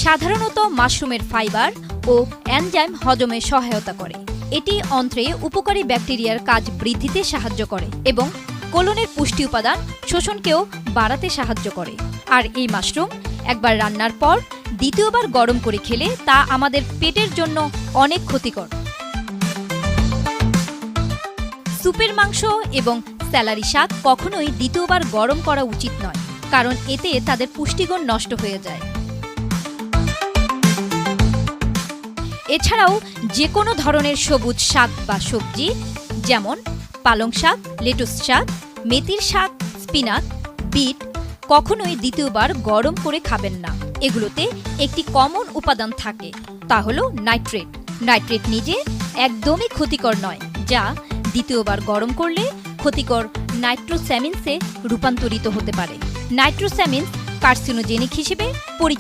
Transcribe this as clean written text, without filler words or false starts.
সাধারণত মাশরুমের ফাইবার ও এনজাইম হজমে সহায়তা করে। এটি অন্ত্রে উপকারী ব্যাকটেরিয়ার কাজ বৃদ্ধিতে সাহায্য করে এবং কোলনের পুষ্টি উপাদান শোষণকেও বাড়াতে সাহায্য করে। আর এই মাশরুম একবার রান্নার পর দ্বিতীয়বার গরম করে খেলে তা আমাদের পেটের জন্য অনেক ক্ষতিকর। স্যুপের মাংস এবং স্যালারি শাক কখনোই দ্বিতীয়বার গরম করা উচিত নয়, কারণ এতে তাদের পুষ্টিগুণ নষ্ট হয়ে যায়। এছাড়াও যে কোনো ধরনের সবুজ শাক বা সবজি, যেমন পালং শাক, লেটুস শাক, মেথির শাক, স্পিনাচ, বিট কখনোই দ্বিতীয়বার গরম করে খাবেন না। এগুলোতে একটি কমন উপাদান থাকে, তা হলো নাইট্রেট। নাইট্রেট নিজে একদমই ক্ষতিকর নয়, যা দ্বিতীয়বার গরম করলে ক্ষতিকর নাইট্রোস্যামিনসে রূপান্তরিত হতে পারে। নাইট্রোস্যামিনস কার্সিনোজেনিক হিসেবে পরিচিত।